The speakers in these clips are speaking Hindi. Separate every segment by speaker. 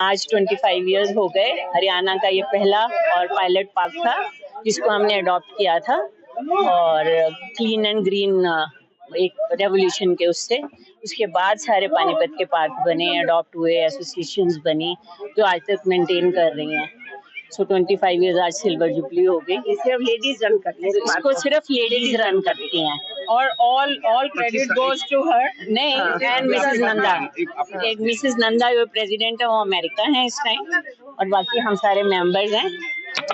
Speaker 1: आज 25 इयर्स हो गए। हरियाणा का ये पहला और पायलट पार्क था जिसको हमने अडॉप्ट किया था, और क्लीन एंड ग्रीन एक रेवोल्यूशन के उसके बाद सारे पानीपत के पार्क बने, अडॉप्ट हुए, एसोसिएशंस बनी जो आज तक मेंटेन कर रही हैं। सो 25 इयर्स आज सिल्वर जुबली हो गई।
Speaker 2: सिर्फ लेडीज रन करती हैं,
Speaker 1: इसको सिर्फ लेडीज रन करती हैं
Speaker 2: और all credit goes to her.
Speaker 1: नहीं, एंड मिसेस नंदा, एक मिसेस नंदा जो प्रेसिडेंट है वो अमेरिका है इस टाइम, और बाकी हम सारे मेंबर्स हैं,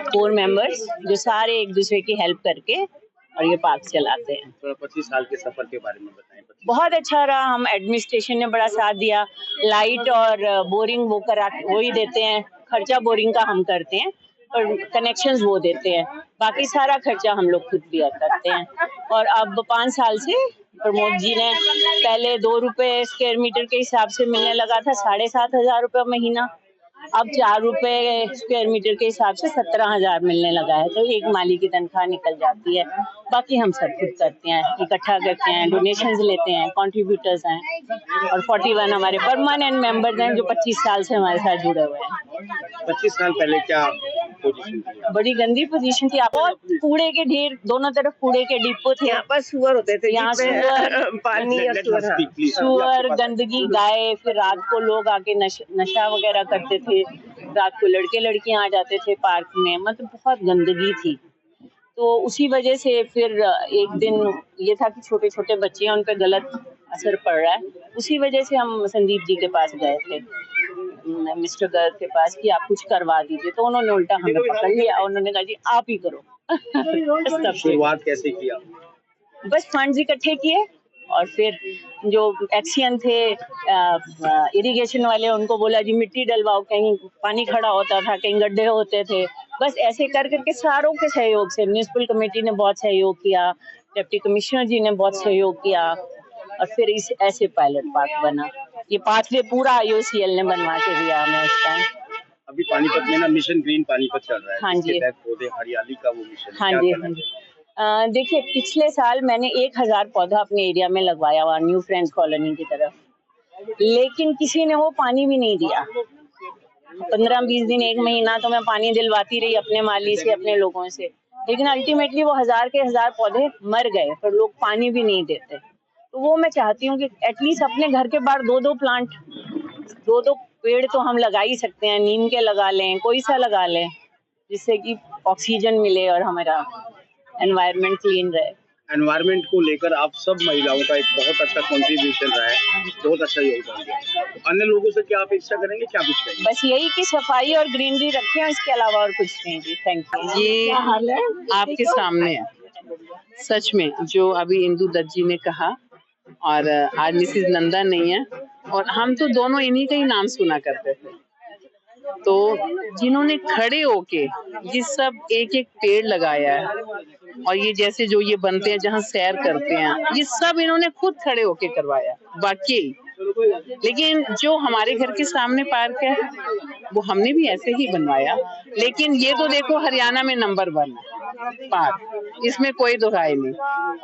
Speaker 1: 4 मेंबर्स जो सारे एक दूसरे की हेल्प करके और ये पार्क चलाते हैं।
Speaker 3: 25 साल के सफर के बारे में बताएं।
Speaker 1: बहुत अच्छा रहा, हम एडमिनिस्ट्रेशन ने बड़ा साथ दिया, लाइट और बोरिंग वो ही देते हैं, खर्चा बोरिंग का हम करते हैं और कनेक्शंस वो देते हैं, बाकी सारा खर्चा हम लोग खुद भी करते हैं। और अब 5 साल से प्रमोद जी ने, पहले 2 रुपए स्क्वायर मीटर के हिसाब से मिलने लगा था, 7,500 रुपये महीना, अब 4 रुपए स्क्वायर मीटर के हिसाब से 17,000 मिलने लगा है। तो एक माली की तनख्वाह निकल जाती है, बाकी हम सब खुद करते हैं, इकट्ठा करते हैं, डोनेशंस लेते हैं, कंट्रीब्यूटर्स हैं, और 41 हमारे परमानेंट मेंबर्स हैं जो 25 साल से हमारे साथ जुड़े हुए हैं।
Speaker 3: 25 साल पहले क्या पोजीशन थी?
Speaker 1: बड़ी गंदी पोजीशन थी, बहुत कूड़े के ढेर, दोनों तरफ कूड़े के डिपो थे।
Speaker 2: यहाँ पर सुअर होते थे,
Speaker 1: यहाँ सुअर,
Speaker 2: पानी और
Speaker 1: सुअर, गंदगी, गाय, फिर रात को लोग आके नशा वगैरह करते थे, रात को लड़के लड़कियां आ जाते थे पार्क में, मतलब बहुत गंदगी थी। तो उसी वजह से फिर एक दिन ये था कि छोटे छोटे बच्चे हैं, उन पे गलत असर पड़ रहा है, उसी वजह से हम संदीप जी के पास गए थे, मिस्टर गर्ग के पास, कि आप कुछ करवा दीजिए। तो उन्होंने उल्टा हमें पकड़ लिया, उन्होंने कहा जी आप ही करो।
Speaker 3: शुरुआत कैसे किया?
Speaker 1: बस फंड्स इकट्ठे किए, और फिर जो एक्सियन थे इरिगेशन वाले, उनको बोला जी मिट्टी डलवाओ, कहीं पानी खड़ा होता था, कहीं गड्ढे होते थे, बस ऐसे कर करके सारों के सहयोग से, म्यूनिसिपल कमेटी ने बहुत सहयोग किया, डिप्टी कमिश्नर जी ने बहुत सहयोग किया, और फिर इस ऐसे पायलट पार्क बना। ये पाथवे पूरा IOCL ने बनवा के दिया हमें उस टाइम।
Speaker 3: अभी पानीपत में ना मिशन ग्रीन पानीपत चल रहा है।
Speaker 1: हाँ जी,
Speaker 3: पौधे हरियाली का वो मिशन।
Speaker 1: हाँ जी, हाँ जी। देखिए, पिछले साल मैंने 1000 पौधा अपने एरिया में लगवाया हुआ, न्यू फ्रेंड्स कॉलोनी की तरफ, लेकिन किसी ने वो पानी भी नहीं दिया। 15-20 दिन, 1 महीना तो मैं पानी दिलवाती रही अपने माली से, अपने लोगों से, लेकिन अल्टीमेटली वो 1000 के 1000 पौधे मर गए, पर लोग पानी भी नहीं देते। तो वो मैं चाहती हूँ कि एटलीस्ट अपने घर के बाहर 2-2 प्लांट, 2-2 पेड़ तो हम लगा ही सकते हैं, नीम के लगा लें, कोई सा लगा लें, जिससे कि ऑक्सीजन मिले और हमारा एनवायरनमेंट क्लीन रहे।
Speaker 3: एनवायरनमेंट को लेकर आप सब महिलाओं का एक बहुत अच्छा कंट्रीब्यूशन रहा है, बहुत अच्छा योगदान दिया। अन्य लोगों से क्या अपेक्षा करेंगे, क्या कुछ करेंगे?
Speaker 1: बस यही कि सफाई और ग्रीनरी रखें, इसके अलावा और कुछ नहीं जी। Thank you.
Speaker 4: ये आपके सामने है, सच में जो अभी इंदु दत्त जी ने कहा, और आज मिसेस नंदा नहीं है, और हम तो दोनों इन्हीं का ही नाम सुना करते थे। तो जिन्होंने खड़े होके ये सब एक एक पेड़ लगाया है, और ये जैसे जो ये बनते हैं जहाँ सैर करते हैं, ये सब इन्होंने खुद खड़े होके करवाया बाकी। लेकिन जो हमारे घर के सामने पार्क है वो हमने भी ऐसे ही बनवाया, लेकिन ये तो देखो हरियाणा में नंबर 1 है पार्क, इसमें कोई दो राय नहीं।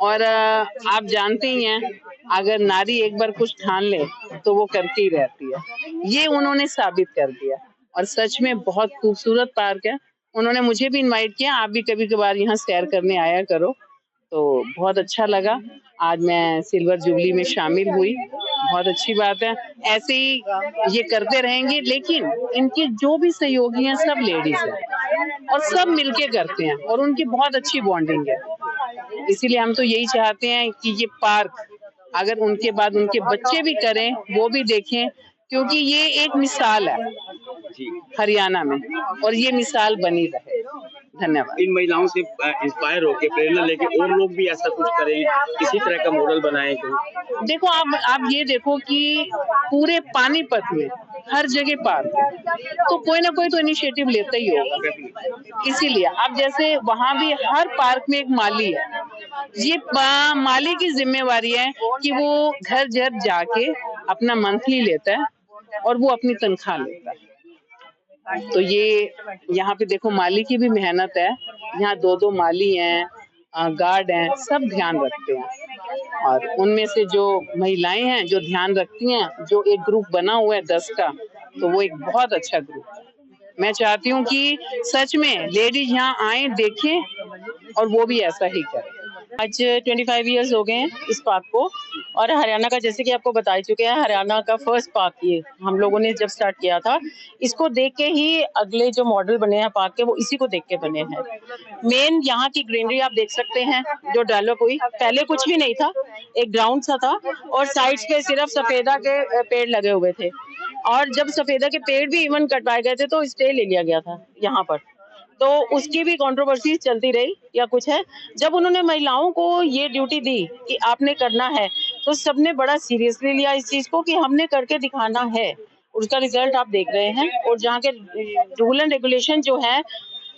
Speaker 4: और आप जानते ही हैं, अगर नारी एक बार कुछ ठान ले तो वो करती ही रहती है, ये उन्होंने साबित कर दिया। और सच में बहुत खूबसूरत पार्क है। उन्होंने मुझे भी इनवाइट किया, आप भी कभी कभार यहाँ सैर करने आया करो, तो बहुत अच्छा लगा। आज मैं सिल्वर जुबली में शामिल हुई, बहुत अच्छी बात है, ऐसे ही ये करते रहेंगे। लेकिन इनके जो भी सहयोगी हैं सब लेडीज हैं, और सब मिलके करते हैं, और उनकी बहुत अच्छी बॉन्डिंग है। इसीलिए हम तो यही चाहते हैं कि ये पार्क अगर उनके बाद उनके बच्चे भी करें, वो भी देखें, क्योंकि ये एक मिसाल है हरियाणा में, और ये मिसाल बनी रहे। धन्यवाद।
Speaker 3: इन महिलाओं से इंस्पायर होकर प्रेरणा लेके और लोग भी ऐसा कुछ करें, किसी तरह का मॉडल बनाएं।
Speaker 4: देखो, आप ये देखो कि पूरे पानीपत में हर जगह पार्क है, तो कोई ना कोई तो इनिशिएटिव लेता ही होगा। इसीलिए अब जैसे वहाँ भी हर पार्क में एक माली है, ये माली की जिम्मेवारी है कि वो घर घर जाके अपना मंथली लेता है और वो अपनी तनख्वाह लेता है। तो ये यहाँ पे देखो माली की भी मेहनत है, यहाँ 2-2 माली हैं, गार्ड हैं, सब ध्यान रखते हैं। और उनमें से जो महिलाएं हैं जो ध्यान रखती हैं, जो एक ग्रुप बना हुआ है 10 का, तो वो एक बहुत अच्छा ग्रुप है। मैं चाहती हूँ कि सच में लेडीज यहाँ आए, देखें और वो भी ऐसा ही करें। आज 25 इयर्स हो गए हैं इस पार्क को, और हरियाणा का, जैसे कि आपको बता चुके हैं, हरियाणा का फर्स्ट पार्क ये हम लोगों ने जब स्टार्ट किया था, इसको देख के ही अगले जो मॉडल बने हैं पार्क के, वो इसी को देख के बने हैं। मेन यहाँ की ग्रीनरी आप देख सकते हैं जो डेवलप हुई, पहले कुछ भी नहीं था, एक ग्राउंड सा था और साइड्स पे सिर्फ सफेदा के पेड़ लगे हुए थे, और जब सफेदा के पेड़ भी इवन कटवाए गए थे तो स्टे ले लिया गया था यहाँ पर, तो उसकी भी कंट्रोवर्सी चलती रही या कुछ है। जब उन्होंने महिलाओं को ये ड्यूटी दी कि आपने करना है, तो सबने बड़ा सीरियसली लिया इस चीज को कि हमने करके दिखाना है। उसका रिजल्ट आप देख रहे हैं, और जहाँ के रूल एंड रेगुलेशन जो है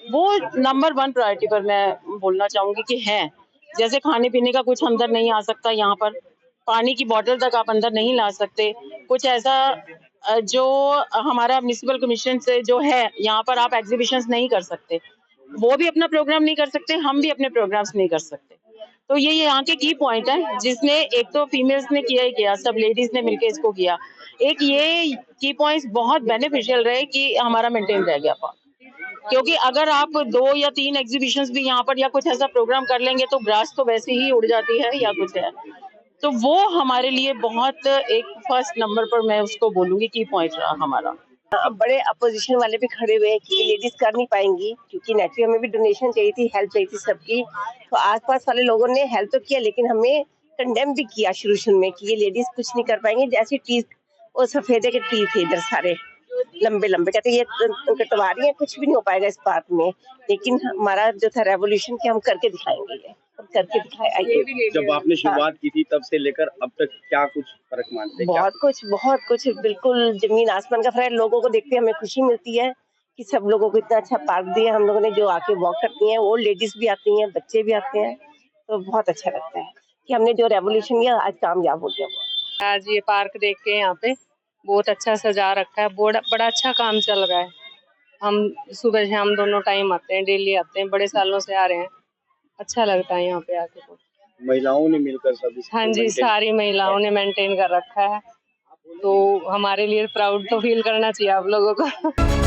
Speaker 4: वो नंबर 1 प्रायोरिटी पर मैं बोलना चाहूंगी कि है। जैसे खाने पीने का कुछ अंदर नहीं आ सकता, यहाँ पर पानी की बोतल तक आप अंदर नहीं ला सकते, कुछ ऐसा जो हमारा म्युनिसिपल कमीशन से जो है, यहाँ पर आप एग्जीबिशंस नहीं कर सकते, वो भी अपना प्रोग्राम नहीं कर सकते, हम भी अपने प्रोग्राम्स नहीं कर सकते। तो ये यहाँ के की पॉइंट है, जिसने एक तो फीमेल्स ने किया ही किया, सब लेडीज ने मिलकर इसको किया। एक ये की पॉइंट्स बहुत बेनिफिशियल रहे कि हमारा मेंटेन रह गया पार्क, क्योंकि अगर आप 2 या 3 एग्जीबिशंस भी यहाँ पर या कुछ ऐसा प्रोग्राम कर लेंगे तो ग्रास तो वैसे ही उड़ जाती है या कुछ है, तो वो हमारे लिए बहुत एक फर्स्ट नंबर पर मैं उसको बोलूंगी की पॉइंट रहा हमारा।
Speaker 2: बड़े अपोजिशन वाले भी खड़े हुए हैं कि लेडीज कर नहीं पाएंगी, क्योंकि नेचुरली हमें भी डोनेशन चाहिए थी, हेल्प चाहिए थी सबकी, तो आसपास वाले लोगों ने हेल्प तो किया, लेकिन हमें कंडेम भी किया शुरू में कि ये लेडीज कुछ नहीं कर पाएंगे। जैसे ट्रीज, वो सफेदे के ट्री थे इधर सारे लंबे लंबे, कहते ये कटवा रही है, कुछ भी नहीं हो पाएगा इस पार्क में। लेकिन हमारा जो था रेवोल्यूशन कि हम करके दिखाएंगे, ये हम करके दिखाए।
Speaker 3: जब आपने शुरुआत की थी तब से लेकर अब तक क्या कुछ फर्क मानते हैं?
Speaker 2: बहुत कुछ बिल्कुल जमीन आसमान का फर्क। लोगों को देखते हमें खुशी मिलती है कि सब लोगों को इतना अच्छा पार्क दिया हम लोगों ने, जो आके वॉक करती हैं, ओल्ड लेडीज भी आती हैं, बच्चे भी आते हैं, तो बहुत अच्छा लगता है कि हमने जो रेवोल्यूशन किया आज कामयाब हो गया।
Speaker 5: आज ये पार्क देख के यहाँ पे बहुत अच्छा सजा रखा है, बड़ा अच्छा काम चल रहा है। हम सुबह शाम दोनों टाइम आते हैं, डेली आते हैं, बड़े सालों से आ रहे हैं, अच्छा लगता है यहाँ पे आके। तो
Speaker 3: महिलाओं ने मिलकर सब इसको
Speaker 5: हाँ जी, सारी महिलाओं ने मेंटेन कर रखा है, तो हमारे लिए प्राउड तो फील करना चाहिए आप लोगों को।